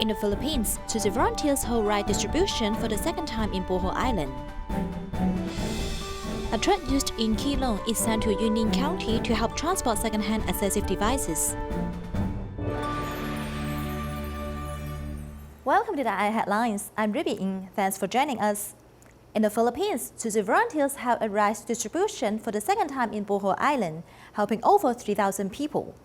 In the Philippines, Tzu Chi volunteers hold rice distribution for the second time in Bohol Island. A truck used in Keelung is sent to Yunlin County to help transport second-hand assistive devices. Welcome to DaAi Headlines. I'm Ruby Ng. Thanks for joining us. In the Philippines, Tzu Chi volunteers held a rice distribution for the second time in Bohol Island, helping over 3,000 people.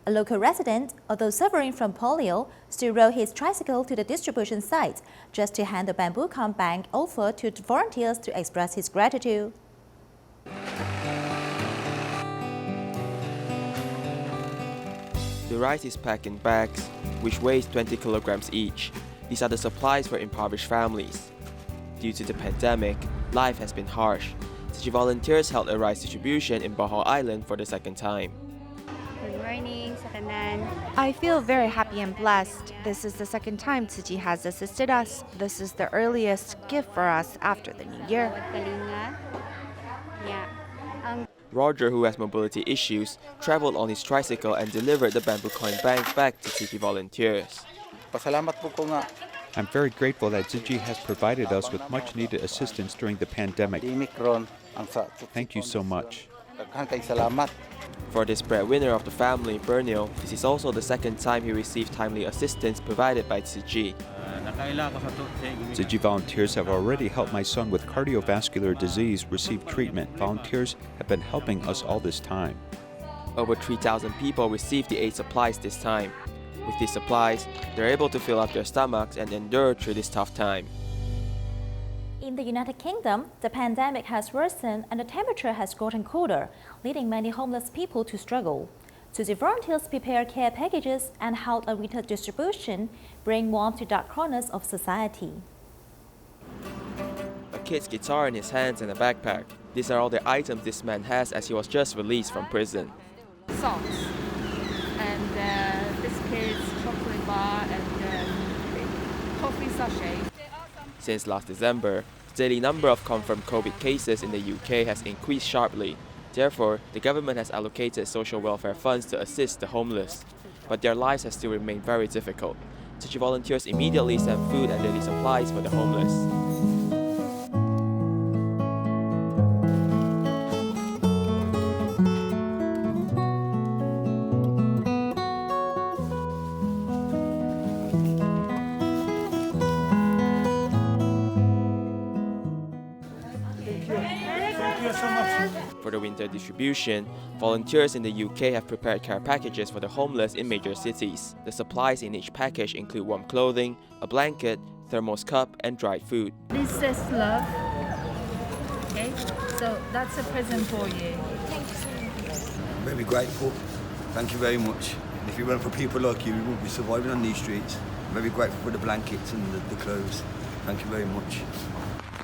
A local resident, although suffering from polio, still rode his tricycle to the distribution site just to hand the bamboo corn bank over to the volunteers to express his gratitude. The rice is packed in bags, which weighs 20 kilograms each. These are the supplies for impoverished families. Due to the pandemic, life has been harsh. Tzu Chi volunteers held a rice distribution in Bohol Island for the second time. Good morning, sa tanan. I feel very happy and blessed. This is the second time Tzu Chi has assisted us. This is the earliest gift for us after the new year. Roger, who has mobility issues, traveled on his tricycle and delivered the bamboo coin bank back to Tzu Chi volunteers. I'm very grateful that Tzu Chi has provided us with much-needed assistance during the pandemic. Thank you so much. For this breadwinner of the family, Bernil, this is also the second time he received timely assistance provided by Tzu Chi. Tzu Chi volunteers have already helped my son with cardiovascular disease receive treatment. Volunteers have been helping us all this time. Over 3,000 people received the aid supplies this time. With these supplies, they're able to fill up their stomachs and endure through this tough time. In the United Kingdom, the pandemic has worsened and the temperature has gotten colder, leading many homeless people to struggle. Tzu Chi volunteers prepared care packages and held a winter distribution, bringing warmth to dark corners of society. A kid's guitar in his hands and a backpack. These are all the items this man has as he was just released from prison. Socks and biscuits, chocolate bar and coffee sachet. Since last December, the daily number of confirmed COVID cases in the UK has increased sharply. Therefore, the government has allocated social welfare funds to assist the homeless. But their lives have still remained very difficult. Tzu Chi volunteers immediately sent food and daily supplies for the homeless. For the winter distribution, volunteers in the UK have prepared care packages for the homeless in major cities. The supplies in each package include warm clothing, a blanket, thermos cup, and dried food. This says love. Okay, so that's a present for you. I'm very grateful. Thank you very much. If it weren't for people like you, we wouldn't be surviving on these streets. I'm very grateful for the blankets and the clothes. Thank you very much.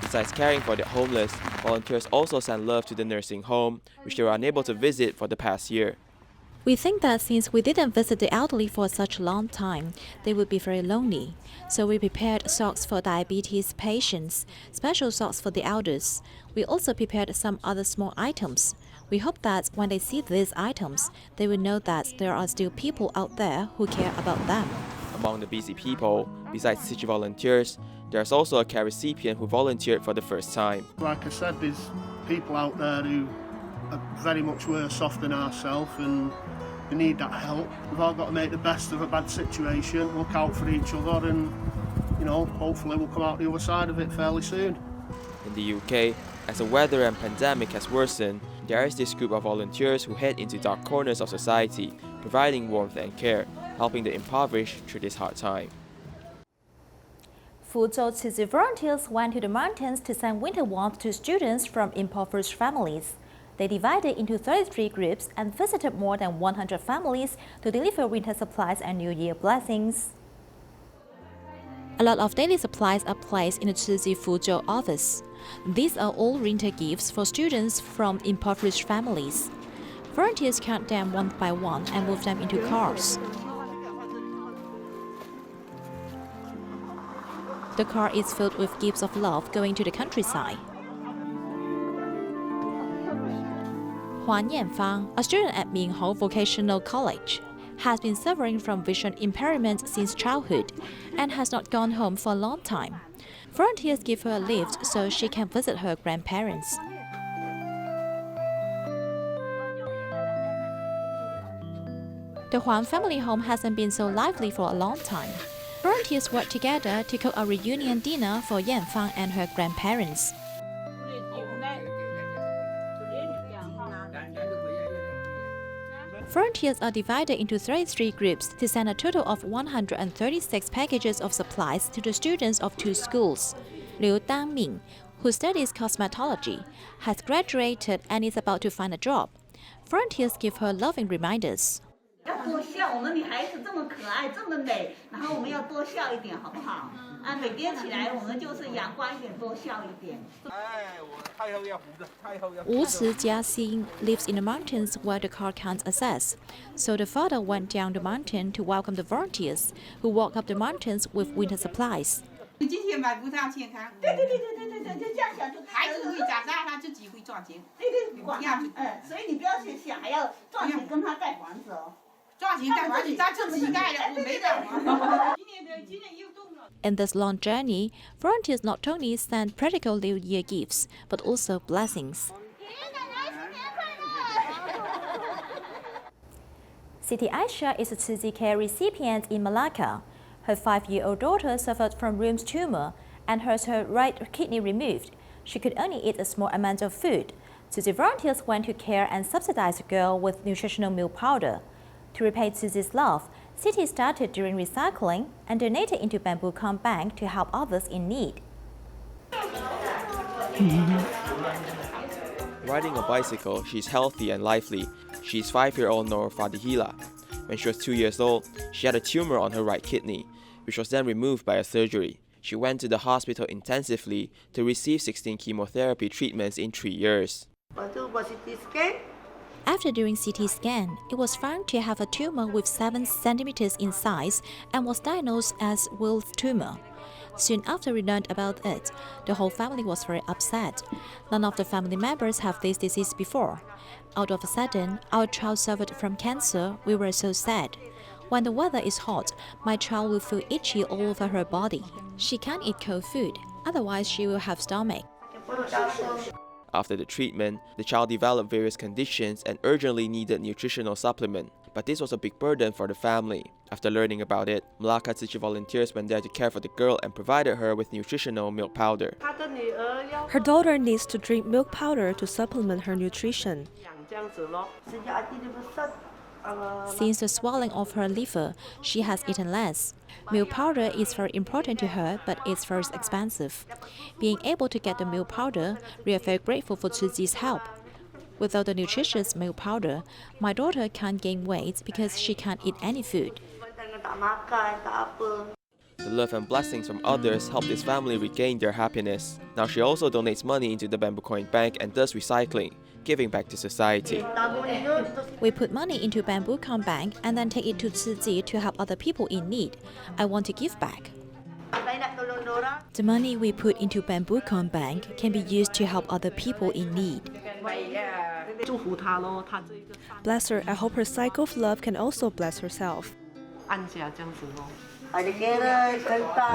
Besides caring for the homeless, volunteers also send love to the nursing home, which they were unable to visit for the past year. We think that since we didn't visit the elderly for such a long time, they would be very lonely. So we prepared socks for diabetes patients, special socks for the elders. We also prepared some other small items. We hope that when they see these items, they will know that there are still people out there who care about them. Among the busy people, besides Tzu Chi volunteers, there's also a care recipient who volunteered for the first time. Like I said, there's people out there who are very much worse off than ourselves and they need that help. We've all got to make the best of a bad situation, look out for each other and, hopefully we'll come out the other side of it fairly soon. In the UK, as the weather and pandemic has worsened, there is this group of volunteers who head into dark corners of society, providing warmth and care, helping the impoverished through this hard time. Fuzhou Tzu Chi volunteers went to the mountains to send winter warmth to students from impoverished families. They divided into 33 groups and visited more than 100 families to deliver winter supplies and New Year blessings. A lot of daily supplies are placed in the Tzu Chi Fuzhou office. These are all winter gifts for students from impoverished families. Volunteers count them one by one and move them into cars. The car is filled with gifts of love going to the countryside. Huan Yanfang, a student at Minhou Vocational College. has been suffering from vision impairment since childhood and has not gone home for a long time. Volunteers give her a lift so she can visit her grandparents. The Huang family home hasn't been so lively for a long time. Volunteers work together to cook a reunion dinner for Yanfang and her grandparents. Volunteers are divided into 33 groups to send a total of 136 packages of supplies to the students of 2 schools. Liu Dangming, who studies cosmetology, has graduated and is about to find a job. Volunteers give her loving reminders. Wu Jiaxing lives in the mountains where the car can't access, so the father went down the mountain to welcome the volunteers, who walk up the mountains with winter supplies. In this long journey, volunteers not only send practical New Year gifts, but also blessings. Siti Aisha is a Tzu Chi care recipient in Malacca. Her 5-year-old daughter suffered from Rheum's tumor and has her right kidney removed. She could only eat a small amount of food. Tzu Chi volunteers went to care and subsidize the girl with nutritional milk powder. To repay Tzu Chi's love, Siti started doing recycling and donated into Bamboo Camp Bank to help others in need. Riding a bicycle, she's healthy and lively. She's 5-year-old Noor Fadihila. When she was 2 years old, she had a tumor on her right kidney, which was then removed by a surgery. She went to the hospital intensively to receive 16 chemotherapy treatments in 3 years. After doing CT scan, it was found to have a tumor with 7 centimeters in size and was diagnosed as Wills tumor. Soon after we learned about it, the whole family was very upset. None of the family members have this disease before. Out of a sudden, our child suffered from cancer. We were so sad. When the weather is hot, my child will feel itchy all over her body. She can't eat cold food, otherwise she will have stomach. After the treatment, the child developed various conditions and urgently needed nutritional supplement. But this was a big burden for the family. After learning about it, Malacca Tzu Chi volunteers went there to care for the girl and provided her with nutritional milk powder. Her daughter needs to drink milk powder to supplement her nutrition. Since the swelling of her liver, she has eaten less. Milk powder is very important to her, but it's very expensive. Being able to get the milk powder, we are very grateful for Tzu Chi's help. Without the nutritious milk powder, my daughter can't gain weight because she can't eat any food. The love and blessings from others help this family regain their happiness. Now she also donates money into the Bamboo Coin Bank and does recycling, giving back to society. We put money into Bamboo Camp Bank and then take it to Tzu Chi to help other people in need. I want to give back. The money we put into Bamboo Camp Bank can be used to help other people in need. Bless her. I hope her cycle of love can also bless herself. I'm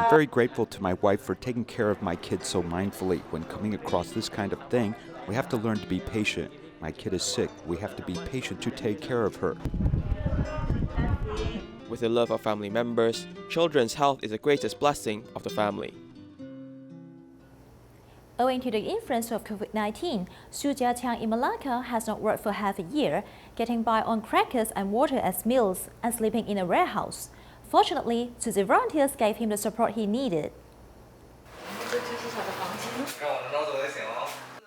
very grateful to my wife for taking care of my kids so mindfully. When coming across this kind of thing, we have to learn to be patient. My kid is sick. We have to be patient to take care of her. With the love of family members, children's health is the greatest blessing of the family. Owing to the influence of COVID-19, Su Jiaqiang in Malacca has not worked for half a year, getting by on crackers and water as meals and sleeping in a warehouse. Fortunately, Tzu Chi volunteers gave him the support he needed.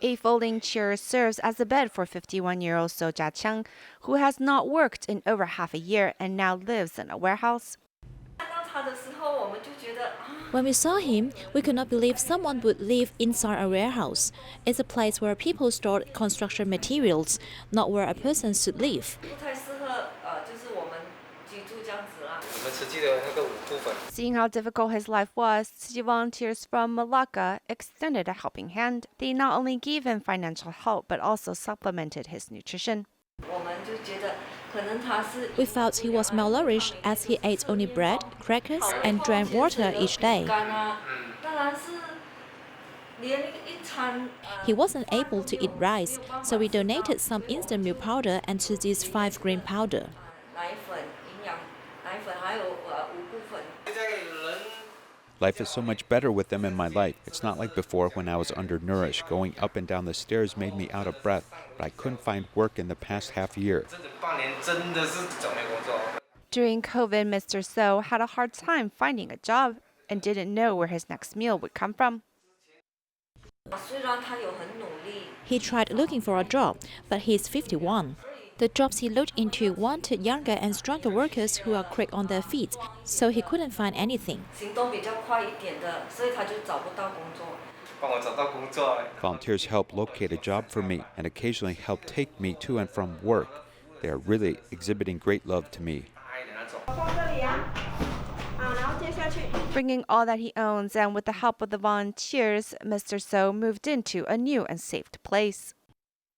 A folding chair serves as a bed for 51-year-old Su Jiaqiang, who has not worked in over half a year and now lives in a warehouse. When we saw him, we could not believe someone would live inside a warehouse. It's a place where people store construction materials, not where a person should live. Seeing how difficult his life was, Tzu Chi volunteers from Malacca extended a helping hand. They not only gave him financial help, but also supplemented his nutrition. We felt he was malnourished as he ate only bread, crackers, and drank water each day. He wasn't able to eat rice, so we donated some instant milk powder and Tzu Chi's 5-grain powder. Life is so much better with them in my life. It's not like before when I was undernourished. Going up and down the stairs made me out of breath, but I couldn't find work in the past half year. During COVID, Mr. So had a hard time finding a job and didn't know where his next meal would come from. He tried looking for a job, but he's 51. The jobs he looked into wanted younger and stronger workers who are quick on their feet, so he couldn't find anything. Volunteers help locate a job for me and occasionally help take me to and from work. They are really exhibiting great love to me. Bringing all that he owns and with the help of the volunteers, Mr. So moved into a new and safe place.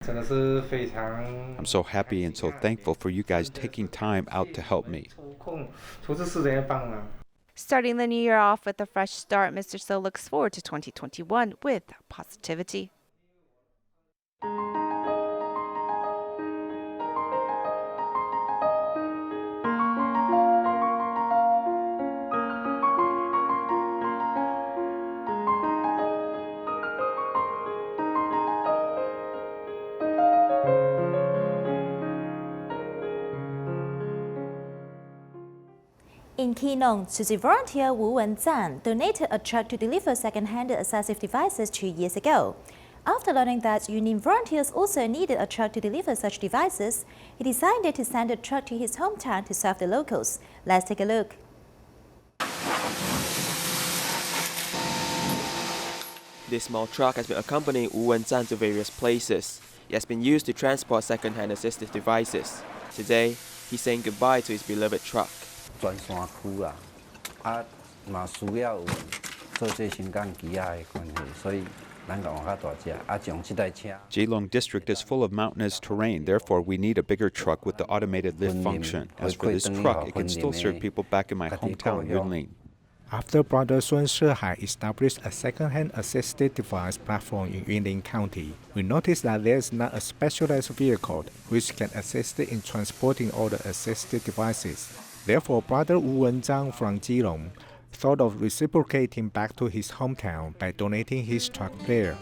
I'm so happy and so thankful for you guys taking time out to help me. Starting the new year off with a fresh start, Mr. So looks forward to 2021 with positivity. In Keelung, Tzu Chi volunteer Wu Wenzan donated a truck to deliver second-hand assistive devices 2 years ago. After learning that Yunlin volunteers also needed a truck to deliver such devices, he decided to send the truck to his hometown to serve the locals. Let's take a look. This small truck has been accompanying Wu Wenzan to various places. It has been used to transport second-hand assistive devices. Today, he's saying goodbye to his beloved truck. Keelung district is full of mountainous terrain, therefore we need a bigger truck with the automated lift function. As for this truck, it can still serve people back in my hometown, Yunlin. After Brother Sun Shihai established a second-hand assisted device platform in Yunlin County, we noticed that there is not a specialized vehicle which can assist in transporting all the assisted devices. Therefore, Brother Wu Wenzang from Keelung thought of reciprocating back to his hometown by donating his truck there.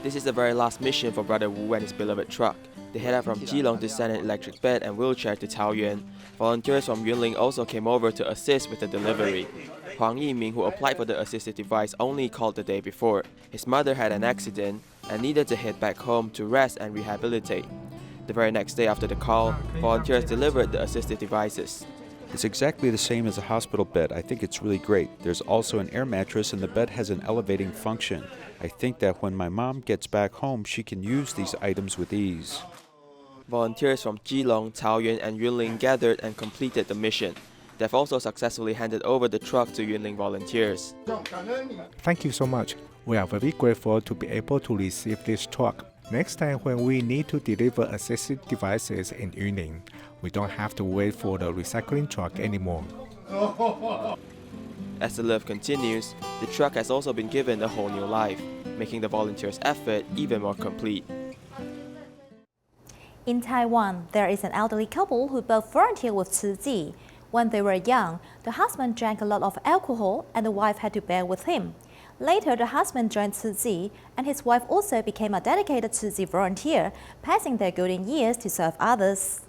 This is the very last mission for Brother Wu and his beloved truck. They headed from Keelung to send an electric bed and wheelchair to Taoyuan. Volunteers from Yunlin also came over to assist with the delivery. Huang Yiming, who applied for the assistive device, only called the day before. His mother had an accident and needed to head back home to rest and rehabilitate. The very next day after the call, volunteers delivered the assistive devices. It's exactly the same as a hospital bed. I think it's really great. There's also an air mattress and the bed has an elevating function. I think that when my mom gets back home, she can use these items with ease. Volunteers from Keelung, Taoyuan, and Yunlin gathered and completed the mission. They've also successfully handed over the truck to Yunlin volunteers. Thank you so much. We are very grateful to be able to receive this truck. Next time when we need to deliver assistive devices in Yunlin, we don't have to wait for the recycling truck anymore. As the love continues, the truck has also been given a whole new life, making the volunteers' effort even more complete. In Taiwan, there is an elderly couple who both volunteer with Tzu Chi. When they were young, the husband drank a lot of alcohol and the wife had to bear with him. Later, the husband joined Tzu Chi, and his wife also became a dedicated Tzu Chi volunteer, passing their golden years to serve others.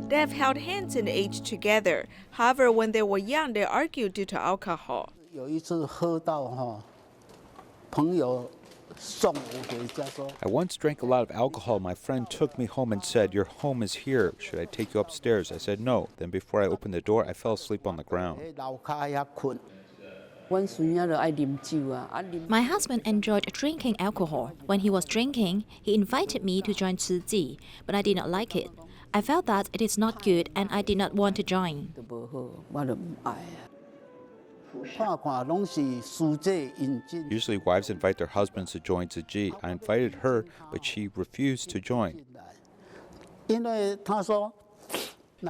They have held hands and aged together. However, when they were young, they argued due to alcohol. I once drank a lot of alcohol. My friend took me home and said, "Your home is here. Should I take you upstairs?" I said no. Then before I opened the door, I fell asleep on the ground. My husband enjoyed drinking alcohol. When he was drinking, he invited me to join Tzu Chi, but I did not like it. I felt that it is not good and I did not want to join. Usually wives invite their husbands to join Tzu Chi. I invited her, but she refused to join.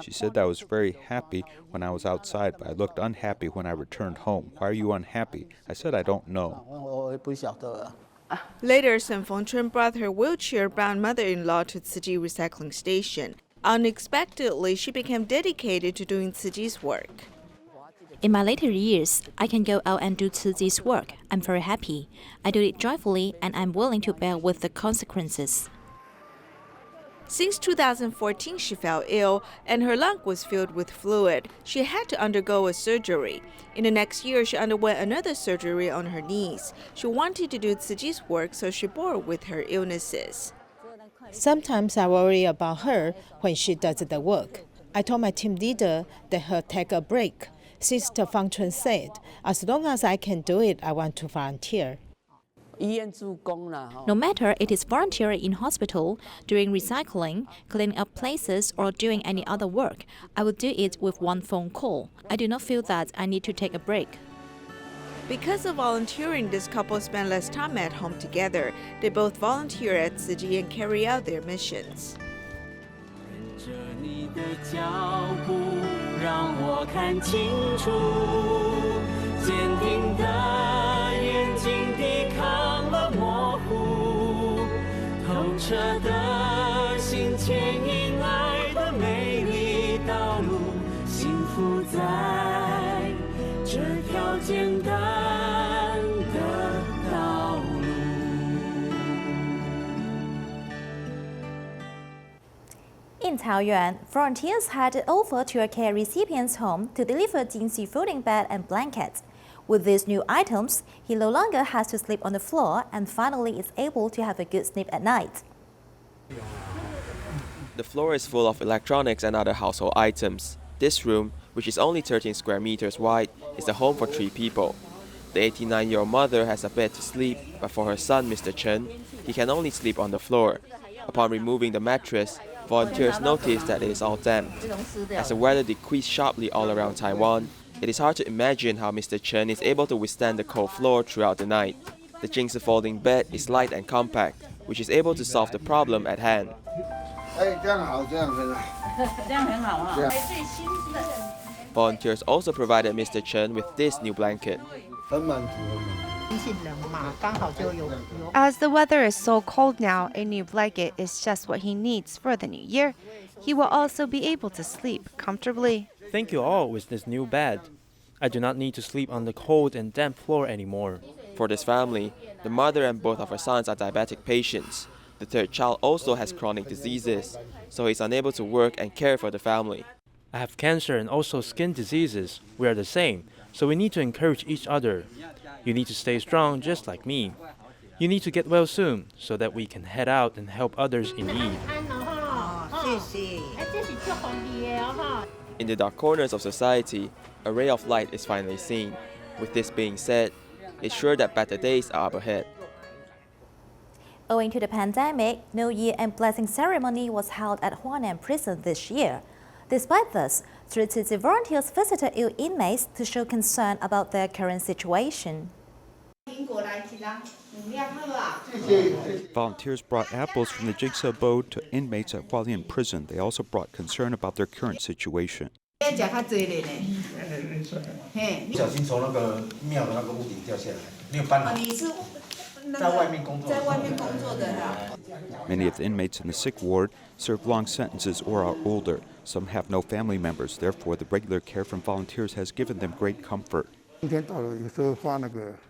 She said that I was very happy when I was outside, but I looked unhappy when I returned home. Why are you unhappy? I said I don't know. Later, Sun Fengchun brought her wheelchair-bound mother-in-law to Tzu Chi recycling station. Unexpectedly, she became dedicated to doing Tzu Chi's work. In my later years, I can go out and do Tzu Chi's work. I'm very happy. I do it joyfully and I'm willing to bear with the consequences. Since 2014, she fell ill and her lung was filled with fluid. She had to undergo a surgery. In the next year, she underwent another surgery on her knees. She wanted to do Tzu Chi's work, so she bore with her illnesses. Sometimes I worry about her when she does the work. I told my team leader that her take a break. Sister Fangchun said, as long as I can do it, I want to volunteer. No matter it is volunteering in hospital, doing recycling, cleaning up places, or doing any other work, I will do it with one phone call. I do not feel that I need to take a break. Because of volunteering, this couple spend less time at home together. They both volunteer at Tzu Chi and carry out their missions. In Taoyuan, volunteers headed over to a care recipient's home to deliver Jingxi folding bed and blankets. With these new items, he no longer has to sleep on the floor and finally is able to have a good sleep at night. The floor is full of electronics and other household items. This room, which is only 13 square meters wide, is a home for 3 people. The 89-year-old mother has a bed to sleep, but for her son, Mr. Chen, he can only sleep on the floor. Upon removing the mattress, volunteers notice that it is all damp. As the weather decreased sharply all around Taiwan, it is hard to imagine how Mr. Chen is able to withstand the cold floor throughout the night. The Jingxi folding bed is light and compact, which is able to solve the problem at hand. Volunteers also provided Mr. Chen with this new blanket. As the weather is so cold now, a new blanket is just what he needs for the new year. He will also be able to sleep comfortably. Thank you all with this new bed. I do not need to sleep on the cold and damp floor anymore. For this family, the mother and both of her sons are diabetic patients. The third child also has chronic diseases, so he's unable to work and care for the family. I have cancer and also skin diseases. We are the same, so we need to encourage each other. You need to stay strong just like me. You need to get well soon so that we can head out and help others in need. In the dark corners of society, a ray of light is finally seen. With this being said, it's sure that better days are up ahead. Owing to the pandemic, no Year End blessing ceremony was held at Huanan prison this year. Despite this, 3 Tzu Chi volunteers visited ill inmates to show concern about their current situation. Volunteers brought apples from the Jingxi abode to inmates at Hualien prison. They also brought concern about their current situation. Many of the inmates in the sick ward serve long sentences or are older. Some have no family members. Therefore, the regular care from volunteers has given them great comfort.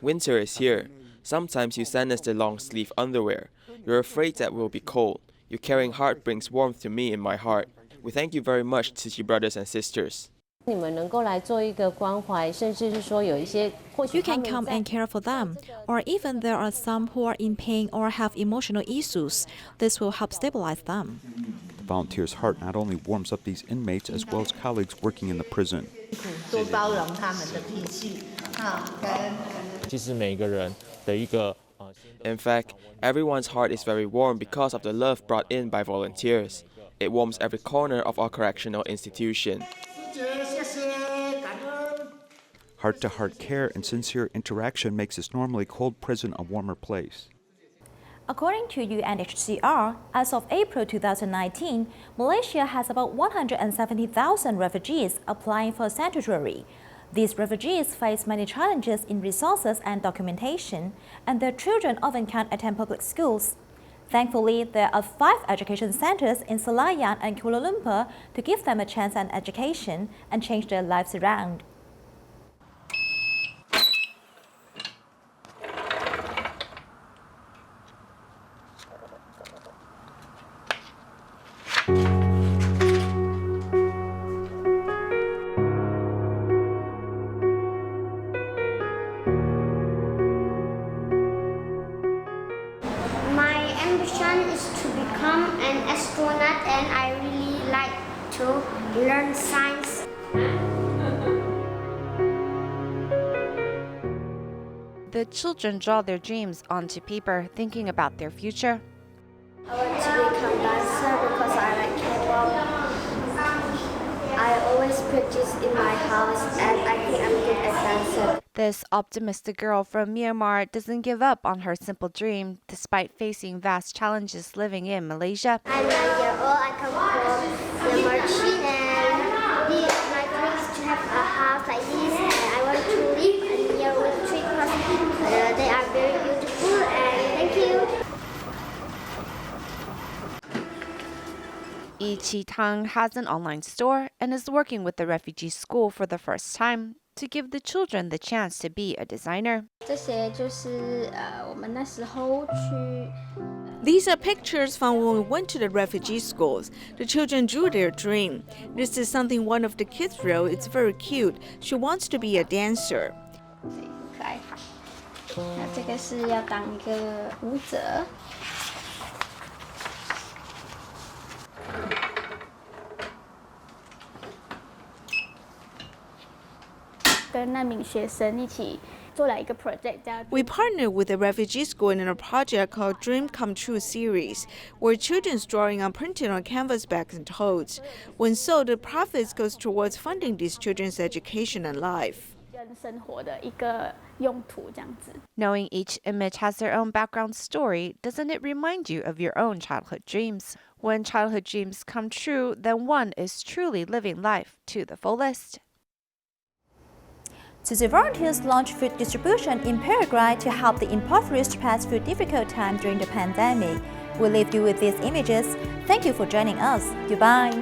Winter is here. Sometimes you send us the long-sleeve underwear. You're afraid that we'll be cold. Your caring heart brings warmth to me in my heart. We thank you very much, Tzu Chi brothers and sisters. 你们能够来做一个关怀，甚至是说有一些，或许 You can come and care for them, or even there are some who are in pain or have emotional issues. This will help stabilize them. The volunteers' heart not only warms up these inmates as well as colleagues working in the prison. 多包容他们的脾气，其实每个人的一个 In fact, everyone's heart is very warm because of the love brought in by volunteers. It warms every corner of our correctional institution. Heart-to-heart care and sincere interaction makes this normally cold prison a warmer place. According to UNHCR, as of April 2019, Malaysia has about 170,000 refugees applying for sanctuary. These refugees face many challenges in resources and documentation, and their children often can't attend public schools. Thankfully, there are 5 education centers in Selayang and Kuala Lumpur to give them a chance at education and change their lives around. Is to become an astronaut, and I really like to learn science. The children draw their dreams onto paper, thinking about their future. I want to become a dancer because I like K-pop. I always practice in my house, and I think I'm good at dancing. This optimistic girl from Myanmar doesn't give up on her simple dream, despite facing vast challenges living in Malaysia. I'm 9 years old. I come from Myanmar, and my dream is to have a house like this, and I want to live near with tree because they are very beautiful. And thank you. Chi Tang has an online store and is working with the refugee school for the first time to give the children the chance to be a designer. These are pictures from when we went to the refugee schools. The children drew their dream. This is something one of the kids wrote. It's very cute. She wants to be a dancer. 这个是要当一个舞者。跟那名学生一起做了一个 project. We partnered with a refugee school in a project called Dream Come True series, where children's drawing are printed on canvas backs and totes. When sold, the profits goes towards funding these children's education and life. Knowing each image has their own background story, doesn't it remind you of your own childhood dreams? When childhood dreams come true, then one is truly living life to the fullest. Tzu Chi volunteers launched food distribution in Paraguay to help the impoverished pass through difficult time during the pandemic. We leave you with these images. Thank you for joining us. Goodbye.